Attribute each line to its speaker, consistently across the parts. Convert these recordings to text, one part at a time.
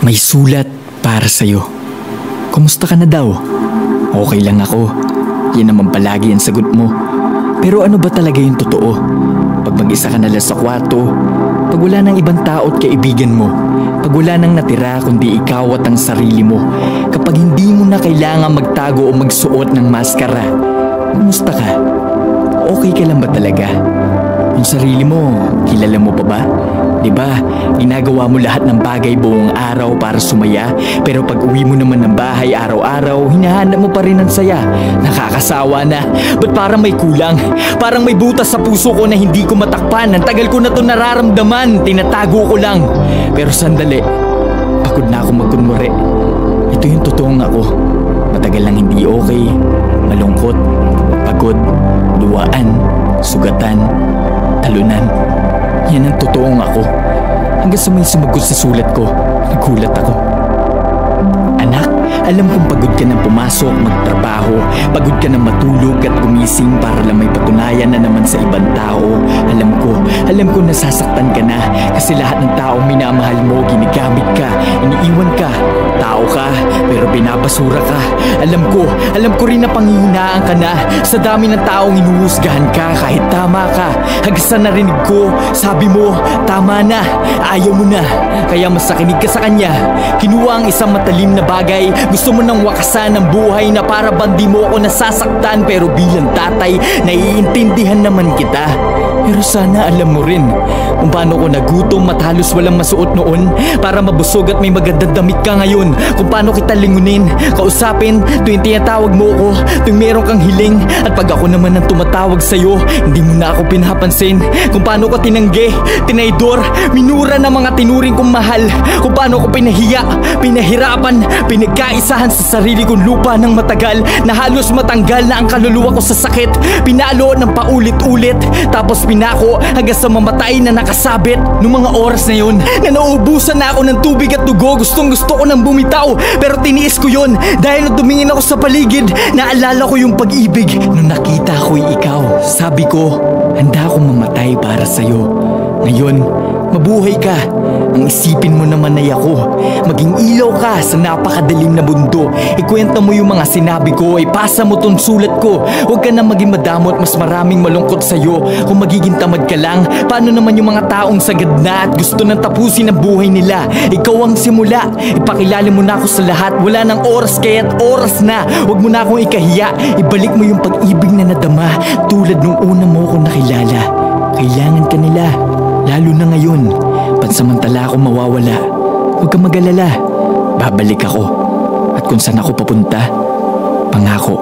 Speaker 1: May sulat para sa'yo. Kumusta ka na daw? Okay lang ako. Yan naman palagi ang sagot mo. Pero ano ba talaga yung totoo? Pag mag-isa ka na lang sa kwarto, pag wala ng ibang tao at kaibigan mo, pag wala nang natira kundi ikaw at ang sarili mo, kapag hindi mo na kailangan magtago o magsuot ng maskara, kumusta ka? Okay ka lang ba talaga? Yung sarili mo, kilala mo pa ba? Diba, ginagawa mo lahat ng bagay buong araw para sumaya, pero pag uwi mo naman ng bahay araw-araw, hinahanap mo pa rin ang saya. Nakakasawa na. Ba't parang may kulang? Parang may butas sa puso ko na hindi ko matakpan. Ang tagal ko na to nararamdaman, tinatago ko lang. Pero sandali, pagod na ako magkunwari. Ito yung totoong ako. Matagal lang hindi okay, malungkot, pagod, luwaan, sugatan, talunan. Yan ang totoong ako. Hanggang sa may sumagot sa sulat ko, nagulat ako. Anak, alam kong pagod ka ng pumasok, magtrabaho, pagod ka ng matulog at gumising para lang may patunayan na naman sa ibang tao. Alam ko nasasaktan ka na kasi lahat ng taong minamahal mo, ginagamit ka, iniiwan ka. Tao ka, pero binabasura ka. Alam ko rin na panghihinaan ka na sa dami ng taong inuhusgahan ka kahit tama ka. Hanggang sa narinig ko, sabi mo, tama na, ayaw mo na. Kaya mas nakinig ka sa kanya. Kinuha ang isang matalim na bagay. Gusto mo nang wakasan ang buhay na para bang di mo ako nasasaktan, pero bilang tatay, naiintindihan naman kita. Pero sana alam mo rin kung paano ko nagutom at halos walang masuot noon para mabusog at may magandang damit ka ngayon. Kung paano kita lingunin, kausapin tuwing tinatawag mo ko, tuwing meron kang hiling. At pag ako naman ang tumatawag sa'yo, hindi mo na ako pinapansin. Kung paano ko tinanggi, tinaydor, minura ng mga tinuring kong mahal. Kung paano ko pinahiya, pinahirapan, pinagkaisahan sa sarili kong lupa ng matagal na halos matanggal na ang kaluluwa ko sa sakit. Pinalo ng paulit-ulit, tapos pinako hanggang sa mamatay na nakasabit. Noong mga oras na yun, na nauubusan na ako ng tubig at dugo, gustong gusto ko nang bumitaw, pero tiniis ko yun dahil nung tumingin ako sa paligid, naalala ko yung pag-ibig. Nung nakita ko'y ikaw, sabi ko, handa akong mamatay para sa'yo. Ngayon, mabuhay ka. Ang isipin mo naman ay ako. Maging ilaw ka sa napakadilim na mundo. Ikwenta mo yung mga sinabi ko, ipasa mo tong sulat ko. Huwag ka na maging madamot, mas maraming malungkot sa'yo. Kung magiging tamad ka lang, paano naman yung mga taong sagad na at gusto nang tapusin ang buhay nila? Ikaw ang simula, ipakilala mo na ako sa lahat. Wala nang oras kaya't oras na. Huwag mo na akong ikahiya, ibalik mo yung pag-ibig na nadama tulad nung una mo ako nakilala. Kailangan ka nila, lalo na ngayon. Pansamantala ako mawawala. Huwag kang mag-alala, babalik ako. At kung saan ako papunta, pangako,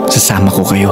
Speaker 1: sasama ko kayo.